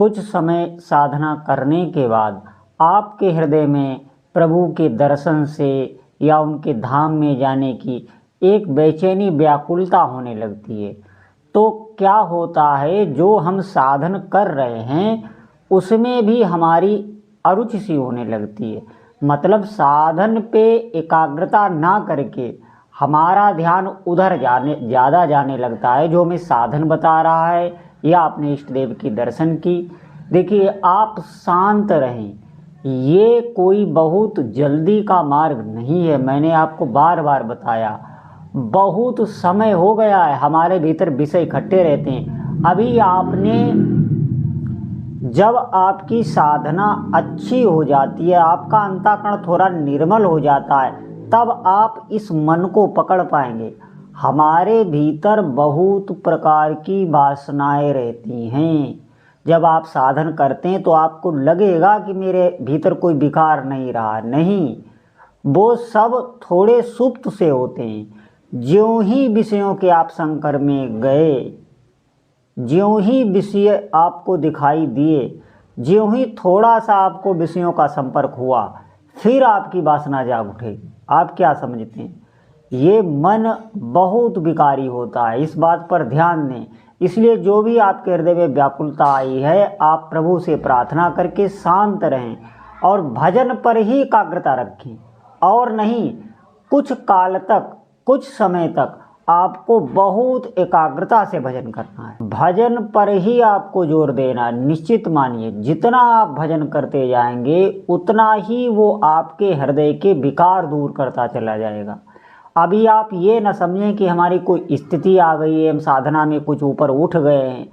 कुछ समय साधना करने के बाद आपके हृदय में प्रभु के दर्शन से या उनके धाम में जाने की एक बेचैनी व्याकुलता होने लगती है। तो क्या होता है, जो हम साधन कर रहे हैं उसमें भी हमारी अरुचि सी होने लगती है। मतलब साधन पे एकाग्रता ना करके हमारा ध्यान उधर ज़्यादा जाने लगता है, जो हमें साधन बता रहा है या अपने इष्ट देव की दर्शन की। देखिए, आप शांत रहें, ये कोई बहुत जल्दी का मार्ग नहीं है। मैंने आपको बार बार बताया, बहुत समय हो गया है हमारे भीतर विषय इकट्ठे रहते हैं। अभी आपने, जब आपकी साधना अच्छी हो जाती है, आपका अंतःकरण थोड़ा निर्मल हो जाता है, तब आप इस मन को पकड़ पाएंगे। हमारे भीतर बहुत प्रकार की वासनाएं रहती हैं। जब आप साधन करते हैं तो आपको लगेगा कि मेरे भीतर कोई विकार नहीं रहा, नहीं, वो सब थोड़े सुप्त से होते हैं। ज्यों ही विषयों के आप संकर में गए, ज्यों ही विषय आपको दिखाई दिए, ज्यों ही थोड़ा सा आपको विषयों का संपर्क हुआ, फिर आपकी वासना जाग उठेगी। आप क्या समझते हैं? ये मन बहुत विकारी होता है, इस बात पर ध्यान दें। इसलिए जो भी आपके हृदय में व्याकुलता आई है, आप प्रभु से प्रार्थना करके शांत रहें और भजन पर ही एकाग्रता रखें, और नहीं, कुछ काल तक, कुछ समय तक आपको बहुत एकाग्रता से भजन करना है। भजन पर ही आपको जोर देना। निश्चित मानिए, जितना आप भजन करते जाएंगे उतना ही वो आपके हृदय के विकार दूर करता चला जाएगा। अभी आप ये न समझें कि हमारी कोई स्थिति आ गई है, हम साधना में कुछ ऊपर उठ गए हैं।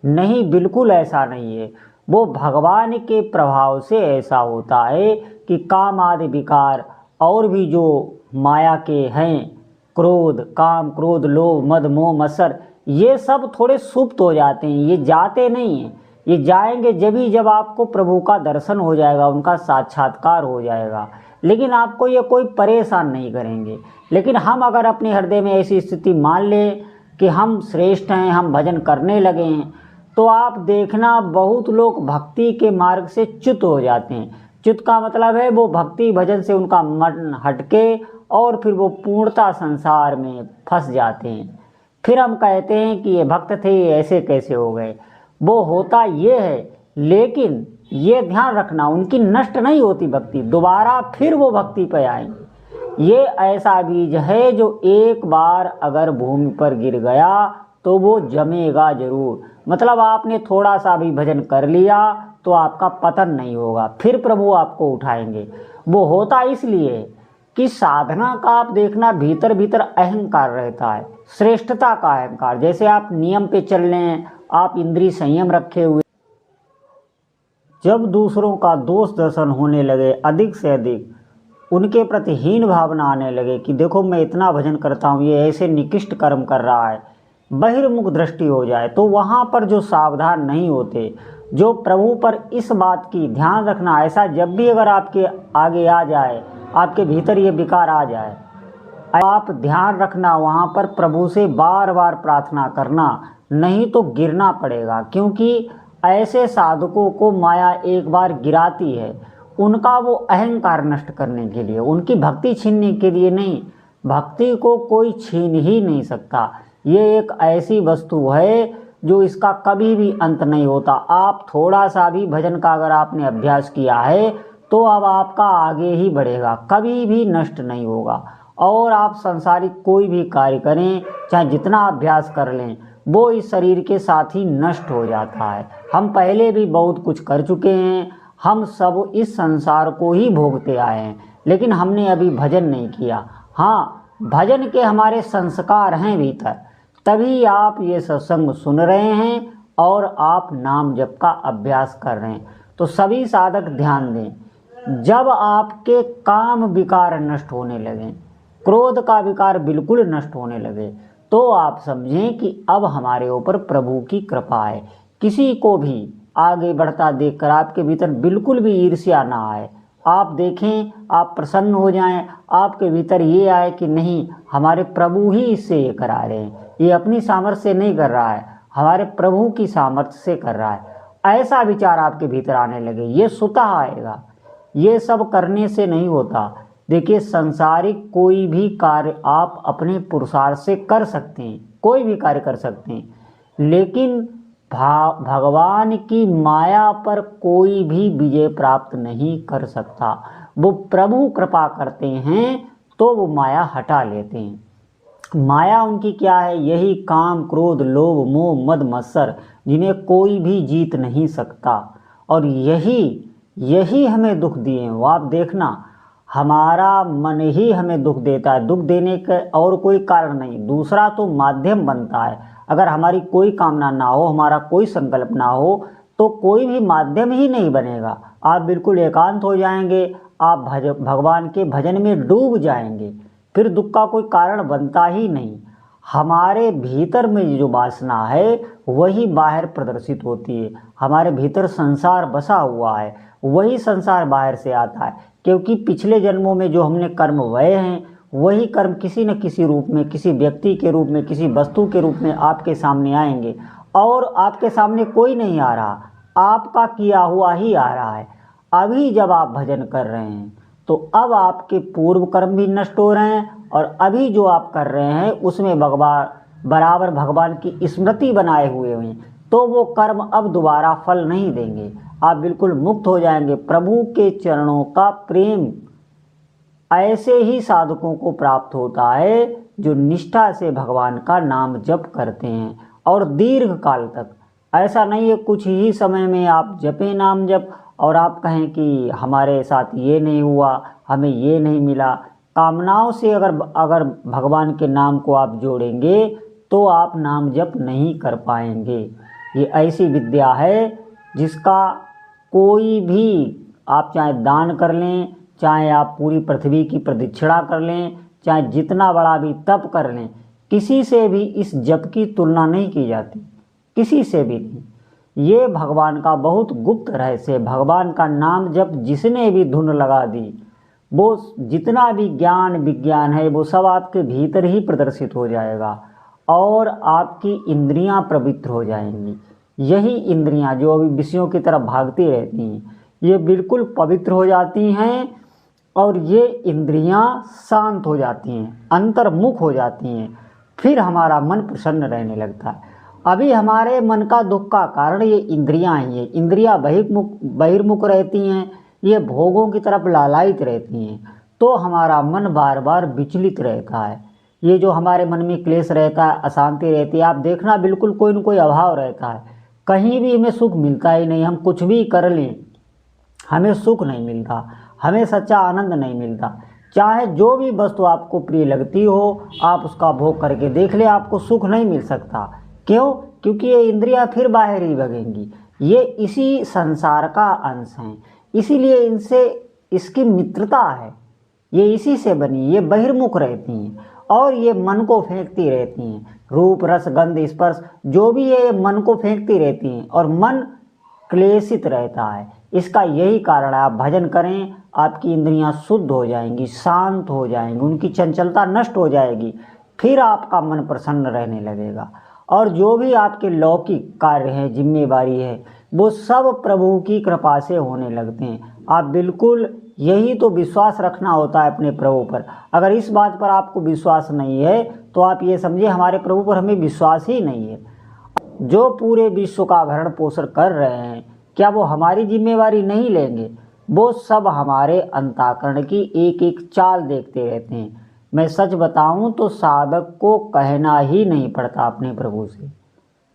नहीं, बिल्कुल ऐसा नहीं है। वो भगवान के प्रभाव से ऐसा होता है कि काम आदि विकार और भी जो माया के हैं, क्रोध, काम, क्रोध, लोभ, मद, मोह, मत्सर, ये सब थोड़े सुप्त हो जाते हैं, ये जाते नहीं हैं। ये जाएंगे जब आपको प्रभु का दर्शन हो जाएगा, उनका साक्षात्कार हो जाएगा। लेकिन आपको ये कोई परेशान नहीं करेंगे। लेकिन हम अगर अपने हृदय में ऐसी स्थिति मान लें कि हम श्रेष्ठ हैं, हम भजन करने लगे हैं, तो आप देखना बहुत लोग भक्ति के मार्ग से च्युत हो जाते हैं। च्युत का मतलब है वो भक्ति भजन से उनका मन हटके और फिर वो पूर्णता संसार में फंस जाते हैं। फिर हम कहते हैं कि ये भक्त थे, ऐसे कैसे हो गए। वो होता ये है, लेकिन ये ध्यान रखना, उनकी नष्ट नहीं होती भक्ति, दोबारा फिर वो भक्ति पे आएंगे। ये ऐसा बीज है जो एक बार अगर भूमि पर गिर गया तो वो जमेगा जरूर। मतलब आपने थोड़ा सा भी भजन कर लिया तो आपका पतन नहीं होगा, फिर प्रभु आपको उठाएंगे। वो होता इसलिए कि साधना का आप देखना, भीतर भीतर अहंकार रहता है, श्रेष्ठता का अहंकार। जैसे आप नियम पे चल रहे हैं, आप इंद्रिय संयम रखे हुए, जब दूसरों का दोष दर्शन होने लगे, अधिक से अधिक उनके प्रति हीन भावना आने लगे कि देखो मैं इतना भजन करता हूँ, ये ऐसे निकृष्ट कर्म कर रहा है, बहिर्मुख दृष्टि हो जाए, तो वहाँ पर जो सावधान नहीं होते, जो प्रभु पर इस बात की ध्यान रखना, ऐसा जब भी अगर आपके आगे आ जाए, आपके भीतर ये विकार आ जाए, आप ध्यान रखना, वहाँ पर प्रभु से बार बार प्रार्थना करना, नहीं तो गिरना पड़ेगा। क्योंकि ऐसे साधकों को माया एक बार गिराती है, उनका वो अहंकार नष्ट करने के लिए, उनकी भक्ति छीनने के लिए नहीं। भक्ति को कोई छीन ही नहीं सकता। ये एक ऐसी वस्तु है जो इसका कभी भी अंत नहीं होता। आप थोड़ा सा भी भजन का अगर आपने अभ्यास किया है तो अब आपका आगे ही बढ़ेगा, कभी भी नष्ट नहीं होगा। और आप संसारिक कोई भी कार्य करें, चाहे जितना अभ्यास कर लें, वो इस शरीर के साथ ही नष्ट हो जाता है। हम पहले भी बहुत कुछ कर चुके हैं, हम सब इस संसार को ही भोगते आए हैं, लेकिन हमने अभी भजन नहीं किया। हाँ, भजन के हमारे संस्कार हैं भीतर, तभी आप ये सत्संग सुन रहे हैं और आप नाम जप का अभ्यास कर रहे हैं। तो सभी साधक ध्यान दें, जब आपके काम विकार नष्ट होने लगे, क्रोध का विकार बिल्कुल नष्ट होने लगे, तो आप समझें कि अब हमारे ऊपर प्रभु की कृपा है। किसी को भी आगे बढ़ता देखकर आपके भीतर बिल्कुल भी ईर्ष्या ना आए। आप देखें, आप प्रसन्न हो जाएं, आपके भीतर ये आए कि नहीं, हमारे प्रभु ही इससे ये करा रहे हैं, ये अपनी सामर्थ्य से नहीं कर रहा है, हमारे प्रभु की सामर्थ्य से कर रहा है। ऐसा विचार आपके भीतर आने लगे। ये स्वतः आएगा, ये सब करने से नहीं होता। देखिए, संसारिक कोई भी कार्य आप अपने पुरुषार्थ से कर सकते हैं, कोई भी कार्य कर सकते हैं, लेकिन भगवान की माया पर कोई भी विजय प्राप्त नहीं कर सकता। वो प्रभु कृपा करते हैं तो वो माया हटा लेते हैं। माया उनकी क्या है? यही काम, क्रोध, लोभ, मोह, मद, मत्सर, जिन्हें कोई भी जीत नहीं सकता। और यही हमें दुख दिए हैं। वो आप देखना, हमारा मन ही हमें दुख देता है। दुख देने का और कोई कारण नहीं, दूसरा तो माध्यम बनता है। अगर हमारी कोई कामना ना हो, हमारा कोई संकल्प ना हो, तो कोई भी माध्यम ही नहीं बनेगा। आप बिल्कुल एकांत हो जाएंगे, आप भगवान के भजन में डूब जाएंगे, फिर दुख का कोई कारण बनता ही नहीं। हमारे भीतर में जो वासना है वही बाहर प्रदर्शित होती है। हमारे भीतर संसार बसा हुआ है, वही संसार बाहर से आता है, क्योंकि पिछले जन्मों में जो हमने कर्म वहे हैं वही कर्म किसी न किसी रूप में, किसी व्यक्ति के रूप में, किसी वस्तु के रूप में आपके सामने आएंगे। और आपके सामने कोई नहीं आ रहा, आपका किया हुआ ही आ रहा है। अभी जब आप भजन कर रहे हैं तो अब आपके पूर्व कर्म भी नष्ट हो रहे हैं, और अभी जो आप कर रहे हैं उसमें बराबर भगवान की स्मृति बनाए हुए हैं, तो वो कर्म अब दोबारा फल नहीं देंगे। आप बिल्कुल मुक्त हो जाएंगे। प्रभु के चरणों का प्रेम ऐसे ही साधकों को प्राप्त होता है जो निष्ठा से भगवान का नाम जप करते हैं, और दीर्घ काल तक। ऐसा नहीं है कुछ ही समय में आप जपें नाम जप और आप कहें कि हमारे साथ ये नहीं हुआ, हमें ये नहीं मिला। कामनाओं से अगर भगवान के नाम को आप जोड़ेंगे तो आप नाम जप नहीं कर पाएंगे। ये ऐसी विद्या है जिसका कोई भी, आप चाहे दान कर लें, चाहे आप पूरी पृथ्वी की प्रदक्षिणा कर लें, चाहे जितना बड़ा भी तप कर लें, किसी से भी इस जप की तुलना नहीं की जाती, किसी से भी नहीं। ये भगवान का बहुत गुप्त रहस्य है। भगवान का नाम जप जिसने भी धुन लगा दी, वो जितना भी ज्ञान विज्ञान है वो सब आपके भीतर ही प्रदर्शित हो जाएगा, और आपकी इंद्रियां पवित्र हो जाएंगी। यही इंद्रियां जो अभी विषयों की तरफ भागती रहती हैं, ये बिल्कुल पवित्र हो जाती हैं, और ये इंद्रियां शांत हो जाती हैं, अंतर्मुख हो जाती हैं। फिर हमारा मन प्रसन्न रहने लगता है। अभी हमारे मन का दुख का कारण ये इंद्रियां ही हैं। इंद्रियां बहिर्मुख रहती हैं, ये भोगों की तरफ लालायित रहती हैं, तो हमारा मन बार बार विचलित रहता है। ये जो हमारे मन में क्लेश रहता है, अशांति रहती है, आप देखना बिल्कुल कोई न कोई अभाव रहता है। कहीं भी हमें सुख मिलता ही नहीं। हम कुछ भी कर लें हमें सुख नहीं मिलता, हमें सच्चा आनंद नहीं मिलता। चाहे जो भी वस्तु आपको प्रिय लगती हो, आप उसका भोग करके देख ले, आपको सुख नहीं मिल सकता। क्यों? क्योंकि ये इंद्रियां फिर बाहर ही भगेंगी। ये इसी संसार का अंश हैं, इसीलिए इनसे इसकी मित्रता है, ये इसी से बनी। ये बहिर्मुख रहती हैं और ये मन को फेंकती रहती हैं। रूप, रस, गंध, स्पर्श जो भी है ये मन को फेंकती रहती हैं, और मन क्लेशित रहता है। इसका यही कारण है। आप भजन करें, आपकी इंद्रियां शुद्ध हो जाएंगी, शांत हो जाएंगी, उनकी चंचलता नष्ट हो जाएगी, फिर आपका मन प्रसन्न रहने लगेगा। और जो भी आपके लौकिक कार्य हैं, जिम्मेवारी है, वो सब प्रभु की कृपा से होने लगते हैं। आप बिल्कुल यही तो विश्वास रखना होता है अपने प्रभु पर। अगर इस बात पर आपको विश्वास नहीं है तो आप ये समझिए हमारे प्रभु पर हमें विश्वास ही नहीं है। जो पूरे विश्व का भरण पोषण कर रहे हैं, क्या वो हमारी जिम्मेवारी नहीं लेंगे? वो सब हमारे अंतःकरण की एक एक चाल देखते रहते हैं। मैं सच बताऊं तो साधक को कहना ही नहीं पड़ता अपने प्रभु से।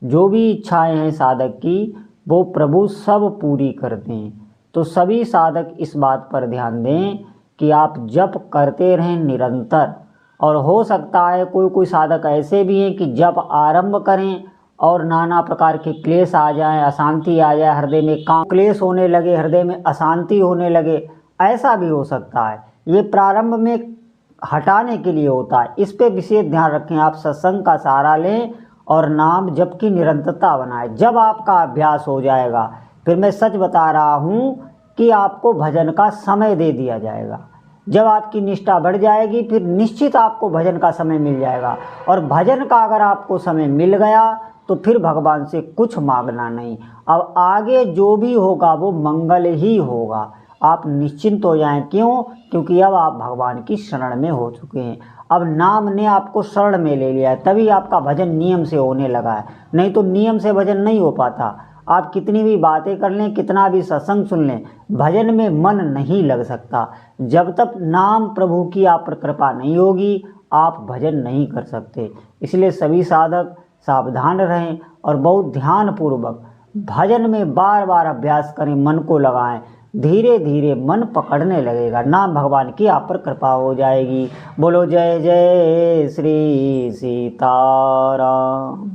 जो भी इच्छाएं हैं साधक की, वो प्रभु सब पूरी करते हैं। तो सभी साधक इस बात पर ध्यान दें कि आप जप करते रहें निरंतर। और हो सकता है कोई साधक ऐसे भी हैं कि जप आरंभ करें और नाना प्रकार के क्लेश आ जाएं, अशांति आ जाए, हृदय में काम क्लेश होने लगे, हृदय में अशांति होने लगे, ऐसा भी हो सकता है। ये प्रारंभ में हटाने के लिए होता है। इस पे विशेष ध्यान रखें। आप सत्संग का सहारा लें और नाम जप की निरंतरता बनाएं। जब आपका अभ्यास हो जाएगा, फिर मैं सच बता रहा हूँ कि आपको भजन का समय दे दिया जाएगा। जब आपकी निष्ठा बढ़ जाएगी, फिर निश्चित आपको भजन का समय मिल जाएगा। और भजन का अगर आपको समय मिल गया तो फिर भगवान से कुछ मांगना नहीं। अब आगे जो भी होगा वो मंगल ही होगा। आप निश्चिंत हो जाएं। क्यों? क्योंकि अब आप भगवान की शरण में हो चुके हैं। अब नाम ने आपको शरण में ले लिया है, तभी आपका भजन नियम से होने लगा है, नहीं तो नियम से भजन नहीं हो पाता। आप कितनी भी बातें कर लें, कितना भी सत्संग सुन लें, भजन में मन नहीं लग सकता। जब तक नाम प्रभु की आप पर कृपा नहीं होगी, आप भजन नहीं कर सकते। इसलिए सभी साधक सावधान रहें और बहुत ध्यानपूर्वक भजन में बार बार अभ्यास करें, मन को लगाएं। धीरे धीरे मन पकड़ने लगेगा, नाम भगवान की आप पर कृपा हो जाएगी। बोलो जय जय श्री सीताराम।